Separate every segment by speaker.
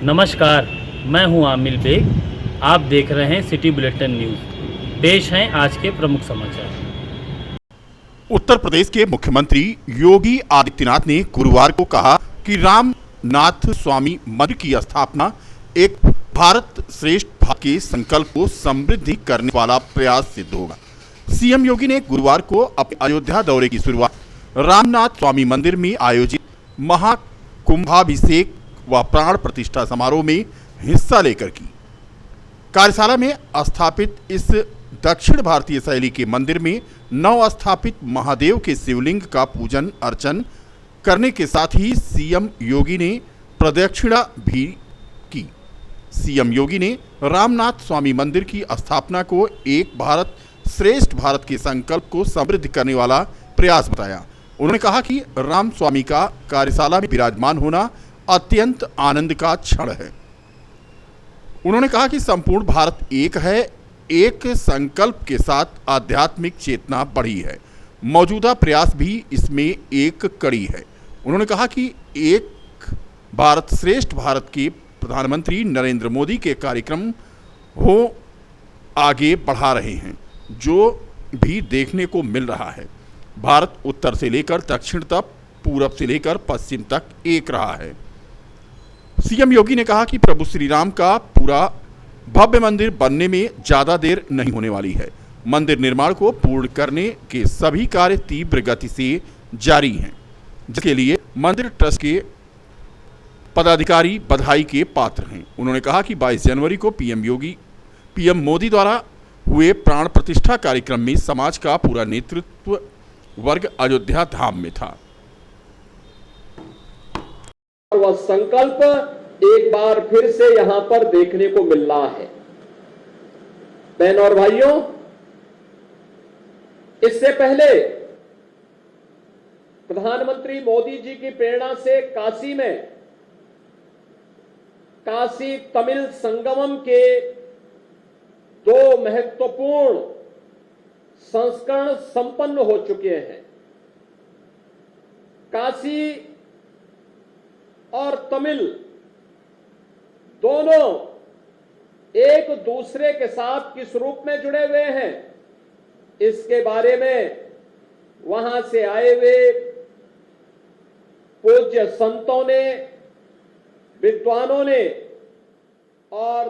Speaker 1: नमस्कार, मैं हूं आमिल बेग। आप देख रहे हैं सिटी बुलेटिन न्यूज़। पेश हैं आज के प्रमुख समाचार।
Speaker 2: उत्तर प्रदेश के मुख्यमंत्री योगी आदित्यनाथ ने गुरुवार को कहा कि रामनाथ स्वामी मंदिर की स्थापना एक भारत श्रेष्ठ भारत के संकल्प को समृद्धि करने वाला प्रयास सिद्ध होगा। सीएम योगी ने गुरुवार को अपने अयोध्या दौरे की शुरुआत रामनाथ स्वामी मंदिर में आयोजित महाकुंभाभिषेक व प्राण प्रतिष्ठा समारोह में हिस्सा लेकर की। कार्यशाला में स्थापित इस दक्षिण भारतीय शैली के मंदिर में नव स्थापित महादेव के शिवलिंग का पूजन अर्चन करने के साथ ही सीएम योगी ने प्रदक्षिणा भी की। सीएम योगी ने रामनाथ स्वामी मंदिर की स्थापना को एक भारत श्रेष्ठ भारत के संकल्प को समृद्ध करने वाला प्रयास बताया। उन्होंने कहा कि राम स्वामी का कार्यशाला में विराजमान होना अत्यंत आनंद का क्षण है। उन्होंने कहा कि संपूर्ण भारत एक है, एक संकल्प के साथ आध्यात्मिक चेतना बढ़ी है। मौजूदा प्रयास भी इसमें एक कड़ी है। उन्होंने कहा कि एक भारत श्रेष्ठ भारत के प्रधानमंत्री नरेंद्र मोदी के कार्यक्रम हो आगे बढ़ा रहे हैं, जो भी देखने को मिल रहा है। भारत उत्तर से लेकर दक्षिण तक, पूरब से लेकर पश्चिम तक एक रहा है। सीएम योगी ने कहा कि प्रभु श्री राम का पूरा भव्य मंदिर बनने में ज्यादा देर नहीं होने वाली है। मंदिर निर्माण को पूर्ण करने के सभी कार्य तीव्र गति से जारी हैं, जिसके लिए मंदिर ट्रस्ट के पदाधिकारी बधाई के पात्र हैं। उन्होंने कहा कि 22 जनवरी को पीएम मोदी द्वारा हुए प्राण प्रतिष्ठा कार्यक्रम में समाज का पूरा नेतृत्व वर्ग अयोध्या धाम में था।
Speaker 3: वह संकल्प एक बार फिर से यहां पर देखने को मिल रहा है। बहनों और भाइयों, इससे पहले प्रधानमंत्री मोदी जी की प्रेरणा से काशी में काशी तमिल संगमम के 2 महत्वपूर्ण संस्करण संपन्न हो चुके हैं। काशी और तमिल दोनों एक दूसरे के साथ किस रूप में जुड़े हुए हैं, इसके बारे में वहां से आए हुए पूज्य संतों ने, विद्वानों ने और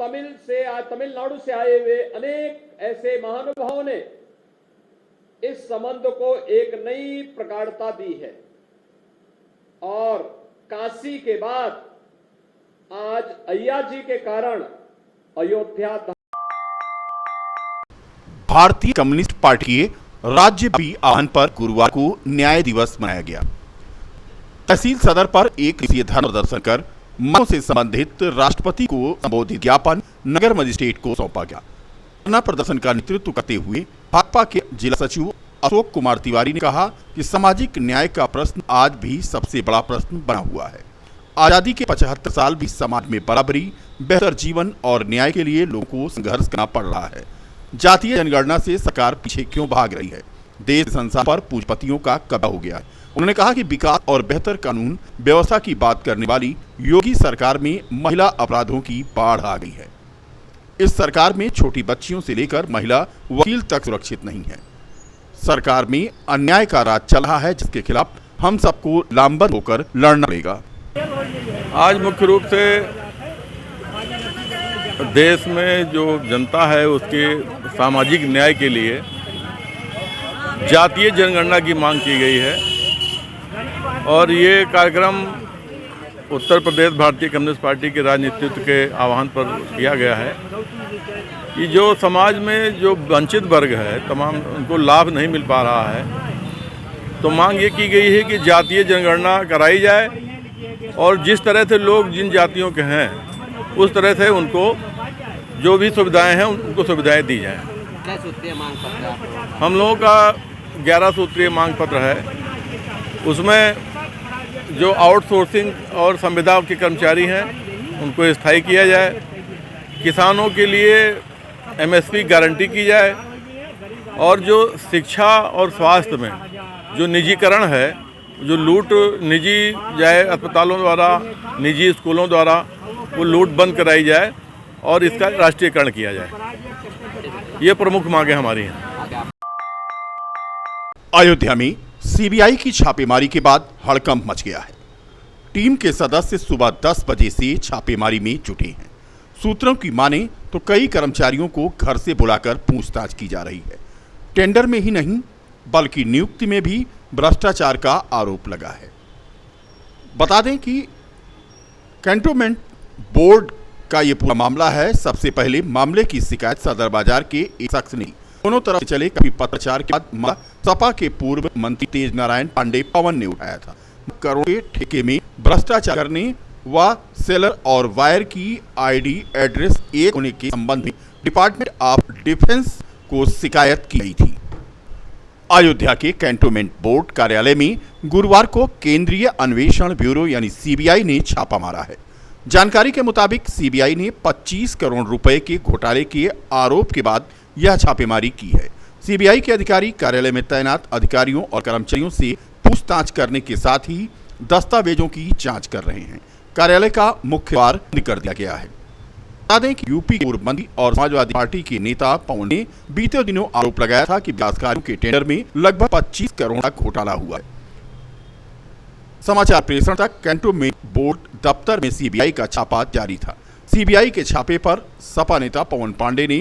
Speaker 3: तमिलनाडु से आए हुए अनेक ऐसे महानुभावों ने इस संबंध को एक नई प्रगाढ़ता दी है। और काशी के बाद आज अय्या जी के कारण अयोध्या।
Speaker 2: भारतीय कम्युनिस्ट पार्टी के राज्यव्यापी आह्वान पर गुरुवार को न्याय दिवस मनाया गया। तहसील सदर पर एक दिवसीय धरना प्रदर्शन कर मांगों से संबंधित राष्ट्रपति को संबोधित ज्ञापन नगर मजिस्ट्रेट को सौंपा गया। धरना प्रदर्शन का नेतृत्व करते हुए भाजपा के जिला सचिव अशोक कुमार तिवारी ने कहा कि सामाजिक न्याय का प्रश्न आज भी सबसे बड़ा प्रश्न बना हुआ है। आजादी के 75 साल भी समाज में बराबरी, बेहतर जीवन और न्याय के लिए लोगों को संघर्ष करना पड़ रहा है। जातीय जनगणना से सरकार पीछे क्यों भाग रही है? देश संसार पर पूंजीपतियों का कब्जा हो गया है। उन्होंने कहा कि विकास और बेहतर कानून व्यवस्था की बात करने वाली योगी सरकार में महिला अपराधों की बाढ़ आ गई है। इस सरकार में छोटी बच्चियों से लेकर महिला वकील तक सुरक्षित नहीं है। सरकार में अन्याय का राज चल रहा है, जिसके खिलाफ हम सबको लामबंद होकर लड़ना पड़ेगा।
Speaker 4: आज मुख्य रूप से देश में जो जनता है उसके सामाजिक न्याय के लिए जातीय जनगणना की मांग की गई है और ये कार्यक्रम उत्तर प्रदेश भारतीय कम्युनिस्ट पार्टी के राजनीतित्व के आह्वान पर किया गया है कि जो समाज में जो वंचित वर्ग है तमाम उनको लाभ नहीं मिल पा रहा है, तो मांग ये की गई है कि जातीय जनगणना कराई जाए और जिस तरह से लोग जिन जातियों के हैं उस तरह से उनको जो भी सुविधाएं हैं उनको सुविधाएं दी जाएं।
Speaker 5: क्या सूत्रीय मांग पत्र है?
Speaker 4: हम लोगों का 11 सूत्रीय मांग पत्र है। उसमें जो आउटसोर्सिंग और संविदा के कर्मचारी हैं उनको स्थायी किया जाए, किसानों के लिए एमएसपी गारंटी की जाए और जो शिक्षा और स्वास्थ्य में जो निजीकरण है जो लूट निजी जाए अस्पतालों द्वारा, निजी स्कूलों द्वारा वो लूट बंद कराई जाए और इसका राष्ट्रीयकरण किया जाए। ये प्रमुख मांगे हमारी हैं।
Speaker 2: अयोध्या में सीबीआई की छापेमारी के बाद हड़कंप मच गया है। टीम के सदस्य सुबह 10 बजे से छापेमारी में जुटे हैं। सूत्रों की माने तो कई कर्मचारियों को घर से बुलाकर पूछताछ की जा रही है। टेंडर में ही नहीं बल्कि नियुक्ति में भी भ्रष्टाचार का आरोप लगा है। बता दें कि कैंटोनमेंट बोर्ड का ये पूरा मामला है। सबसे पहले मामले की शिकायत सदर बाजार के एक शख्स ने दोनों तरफ से चले कभी पत्रचार के बाद सपा के पूर्व मंत्री तेज नारायण पांडे पवन ने उठाया था। करोड़ के ठेके में भ्रष्टाचार करने व सेलर और वायर की आईडी एड्रेस एक होने के संबंध में डिपार्टमेंट ऑफ डिफेंस को शिकायत की गई थी। अयोध्या के कैंटोनमेंट बोर्ड कार्यालय में गुरुवार को केंद्रीय अन्वेषण ब्यूरो यानी सीबीआई ने छापा मारा है। जानकारी के मुताबिक सीबीआई ने 25 करोड़ रुपए के घोटाले के आरोप के बाद यह छापेमारी की है। सीबीआई के अधिकारी कार्यालय में तैनात अधिकारियों और कर्मचारियों से पूछताछ करने के साथ ही दस्तावेजों की जांच कर रहे हैं। कार्यालय का मुख्य द्वार बंद कर दिया गया है। बता दें कि यूपी के पूर्व मंत्री और समाजवादी पार्टी के नेता पवन ने बीते दिनों आरोप लगाया था कि विकास कार्यों के टेंडर में लगभग 25 करोड़ का घोटाला हुआ है। समाचार प्रेषण तक कैंटोनमेंट बोर्ड दफ्तर में सीबीआई का छापा जारी था। सीबीआई के छापे पर सपा नेता पवन पांडे ने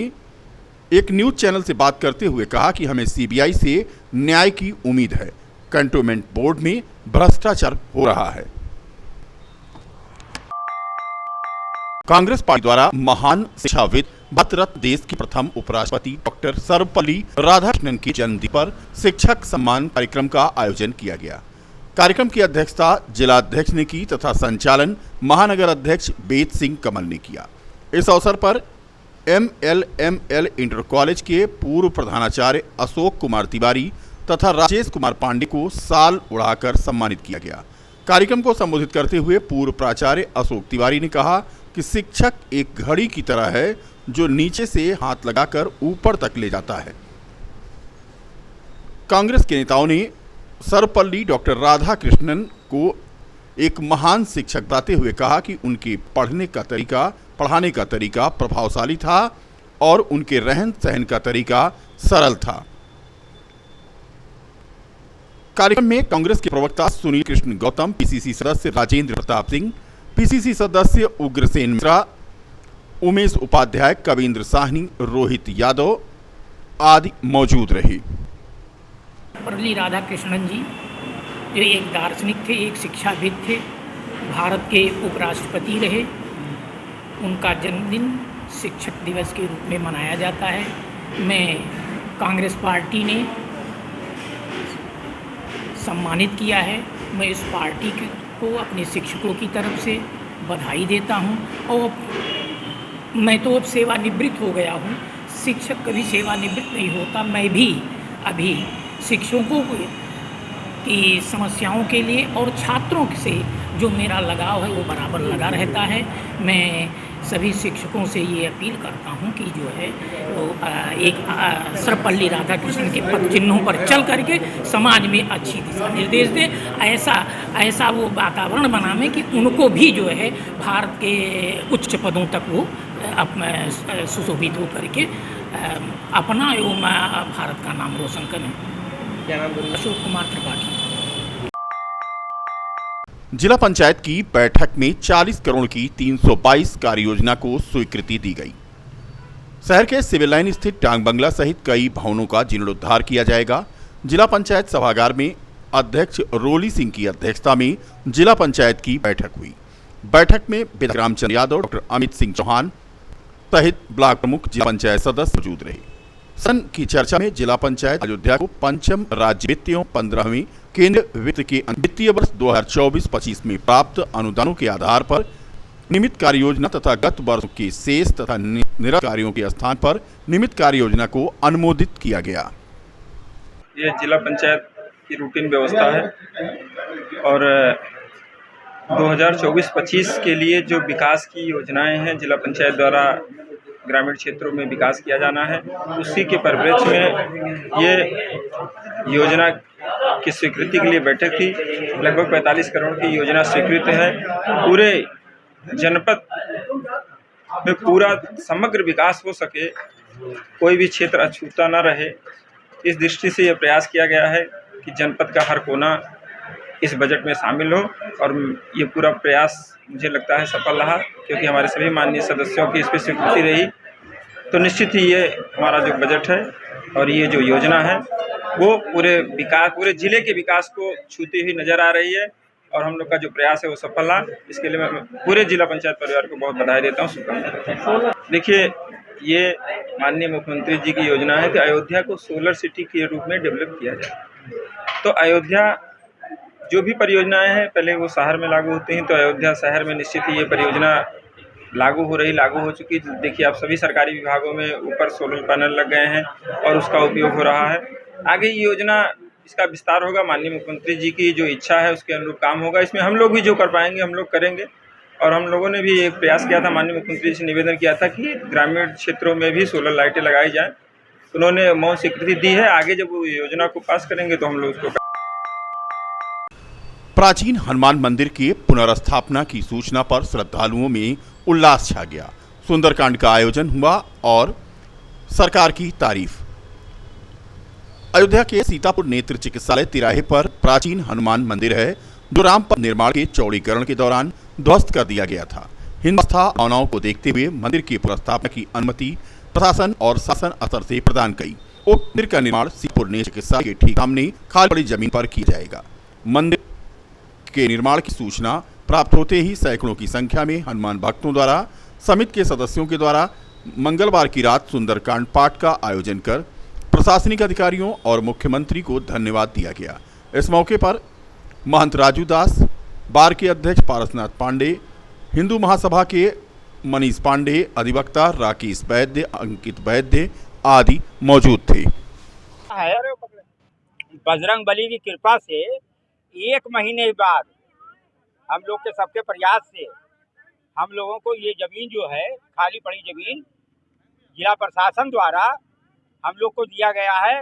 Speaker 2: एक न्यूज चैनल से बात करते हुए कहा कि हमें सीबीआई से न्याय की उम्मीद है। कैंटोनमेंट बोर्ड में भ्रष्टाचार हो रहा है। कांग्रेस पार्टी द्वारा महान शिक्षाविद भारत रत्न देश की प्रथम उपराष्ट्रपति डॉक्टर सर्वपल्ली राधाकृष्णन की जन्मदिन पर शिक्षक सम्मान कार्यक्रम का आयोजन किया गया। कार्यक्रम की अध्यक्षता जिलाध्यक्ष ने की तथा संचालन महानगर अध्यक्ष वेद सिंह कमल ने किया। इस अवसर पर MLML इंटर कॉलेज के पूर्व प्रधानाचार्य अशोक कुमार तिवारी तथा राजेश कुमार पांडे को साल उड़ाकर सम्मानित किया गया। कार्यक्रम को संबोधित करते हुए पूर्व प्राचार्य अशोक तिवारी ने कहा कि शिक्षक एक घड़ी की तरह है जो नीचे से हाथ लगाकर ऊपर तक ले जाता है। कांग्रेस के नेताओं ने सर्वपल्ली डॉक्टर राधाकृष्णन को एक महान शिक्षक बताते हुए कहा कि उनके पढ़ाने का तरीका प्रभावशाली था और उनके रहन सहन का तरीका सरल था। कार्यक्रम में कांग्रेस के प्रवक्ता सुनील कृष्ण गौतम, पीसीसी सदस्य राजेंद्र प्रताप सिंह, पीसीसी सदस्य उग्रसेन मिश्रा, उमेश उपाध्याय, कविंद्र साहनी, रोहित यादव आदि मौजूद रहे।
Speaker 6: सर्वपल्ली राधाकृष्णन जी ये एक दार्शनिक थे, एक शिक्षाविद थे, भारत के उपराष्ट्रपति रहे। उनका जन्मदिन शिक्षक दिवस के रूप में मनाया जाता है। मैं कांग्रेस पार्टी ने सम्मानित किया है। मैं इस पार्टी को अपने शिक्षकों की तरफ से बधाई देता हूं। और मैं तो अब सेवानिवृत्त हो गया हूं। शिक्षक कभी सेवानिवृत्त नहीं होता। मैं भी अभी शिक्षकों की समस्याओं के लिए और छात्रों से जो मेरा लगाव है वो बराबर लगा रहता है। मैं सभी शिक्षकों से ये अपील करता हूँ कि जो है वो एक सर्वपल्ली राधाकृष्णन के पद चिन्हों पर चल करके समाज में अच्छी दिशा निर्देश दें। ऐसा वो वातावरण बनावे कि उनको भी जो है भारत के उच्च पदों तक वो सुशोभित हो करके अपना एवं भारत का नाम रोशन करें।
Speaker 5: क्या नाम बोलिए?
Speaker 6: अशोक कुमार त्रिपाठी।
Speaker 2: जिला पंचायत की बैठक में 40 करोड़ की 322 कार्य योजना को स्वीकृति दी गई। शहर के सिविल लाइन स्थित टांग बंगला सहित कई भवनों का जीर्णोद्धार किया जाएगा। जिला पंचायत सभागार में अध्यक्ष रोली सिंह की अध्यक्षता में जिला पंचायत की बैठक हुई। बैठक में विधायक रामचंद्र यादव, डॉक्टर अमित सिंह चौहान सहित ब्लॉक प्रमुख, जिला पंचायत सदस्य मौजूद रहे। सन की चर्चा में जिला पंचायत अयोध्या को पंचम राज्य वित्त एवं 15वीं केंद्र वित्त के वित्तीय वर्ष 2024-25 में प्राप्त अनुदानों के आधार पर नियमित कार्य योजना तथा गत वर्षों के शेष तथा निरस्त कार्यों के स्थान पर नियमित कार्य योजना को अनुमोदित किया गया।
Speaker 7: ये जिला पंचायत की रूटीन व्यवस्था है और 2024-25 के लिए जो विकास की योजनाएं हैं जिला पंचायत द्वारा ग्रामीण क्षेत्रों में विकास किया जाना है, उसी के परिप्रेक्ष्य में ये योजना की स्वीकृति के लिए बैठक थी। लगभग 45 करोड़ की योजना स्वीकृत है। पूरे जनपद में पूरा समग्र विकास हो सके, कोई भी क्षेत्र अछूता न रहे, इस दृष्टि से यह प्रयास किया गया है कि जनपद का हर कोना इस बजट में शामिल हो। और ये पूरा प्रयास मुझे लगता है सफल रहा, क्योंकि हमारे सभी माननीय सदस्यों की इस पर स्वीकृति रही। तो निश्चित ही ये हमारा जो बजट है और ये जो योजना है वो पूरे जिले के विकास को छूती हुई नजर आ रही है। और हम लोग का जो प्रयास है वो सफल रहा। इसके लिए मैं पूरे जिला पंचायत परिवार को बहुत बधाई देता हूँ, शुभकामनाएं देता हूँ। देखिए, ये माननीय मुख्यमंत्री जी की योजना है कि अयोध्या को सोलर सिटी के रूप में डेवलप किया जाए। तो अयोध्या जो भी परियोजनाएं हैं पहले वो शहर में लागू होती हैं, तो अयोध्या शहर में निश्चित ही ये परियोजना लागू हो चुकी। देखिए, आप सभी सरकारी विभागों में ऊपर सोलर पैनल लग गए हैं और उसका उपयोग हो रहा है। आगे ये योजना इसका विस्तार होगा, माननीय मुख्यमंत्री जी की जो इच्छा है उसके अनुरूप काम होगा। इसमें हम लोग भी जो कर पाएंगे हम लोग करेंगे। और हम लोगों ने भी एक प्रयास किया था, माननीय मुख्यमंत्री जी से निवेदन किया था कि ग्रामीण क्षेत्रों में भी सोलर लाइटें लगाई जाएँ। उन्होंने मौन स्वीकृति दी है। आगे जब वो योजना को पास करेंगे तो हम लोग उसको।
Speaker 2: प्राचीन हनुमान मंदिर के पुनर्स्थापना की सूचना पर श्रद्धालुओं में उल्लास छा गया। सुंदरकांड का आयोजन हुआ और सरकार की तारीफ। अयोध्या के सीतापुर नेत्र चिकित्सालय तिराहे पर प्राचीन हनुमान मंदिर है, जो रामपथ निर्माण के चौड़ीकरण के दौरान ध्वस्त कर दिया गया था। हिंदुस्तान भावनाओं को देखते हुए मंदिर की पुनर्स्थापना की अनुमति प्रशासन और शासन स्तर से प्रदान की। उक्त मंदिर का निर्माण सीतापुर नेत्र चिकित्सालय के ठीक सामने खाली पड़ी जमीन पर किया जाएगा। मंदिर के निर्माण की सूचना प्राप्त होते ही सैकड़ों की संख्या में हनुमान भक्तों द्वारा समिति के सदस्यों के द्वारा मंगलवार की रात सुंदरकांड पाठ का आयोजन कर प्रशासनिक अधिकारियों और मुख्यमंत्री को धन्यवाद दिया गया। इस मौके पर महंत राजू दास, बार के अध्यक्ष पारसनाथ पांडे, हिंदू महासभा के मनीष पांडे, अधिवक्ता राकेश वैद्य, अंकित वैद्य आदि मौजूद थे।
Speaker 8: बजरंग बली की कृपा से 1 महीने बाद हम लोग के सबके प्रयास से हम लोगों को ये जमीन जो है, खाली पड़ी जमीन, जिला प्रशासन द्वारा हम लोग को दिया गया है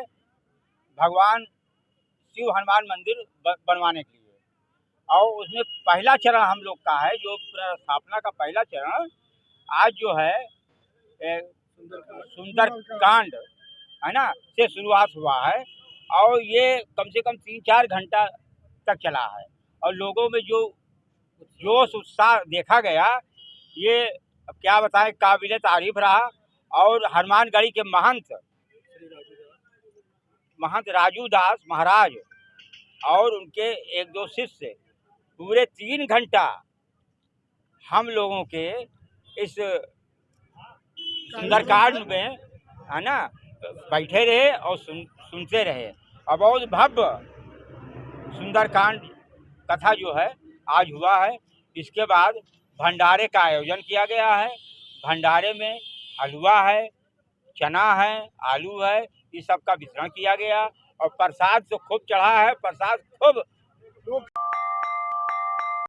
Speaker 8: भगवान शिव हनुमान मंदिर बनवाने के लिए। और उसमें पहला चरण हम लोग का है, जो स्थापना का पहला चरण आज जो है सुंदरकांड है ना से शुरुआत हुआ है। और ये कम से कम 3-4 घंटा तक चला है और लोगों में जो जोश उत्साह देखा गया, ये क्या बताएं, काबिले तारीफ रहा। और हनुमानगढ़ी के महंत राजू दास महाराज और उनके 1-2 शिष्य पूरे 3 घंटा हम लोगों के इस सुंदरकांड में है ना बैठे रहे और सुनते रहे। और बहुत भव्य सुंदरकांड कथा जो है आज हुआ है। इसके बाद भंडारे का आयोजन किया गया है। भंडारे में हलवा है, चना है, आलू है, इस सब का वितरण किया गया। और प्रसाद तो खूब चढ़ा है, प्रसाद खूब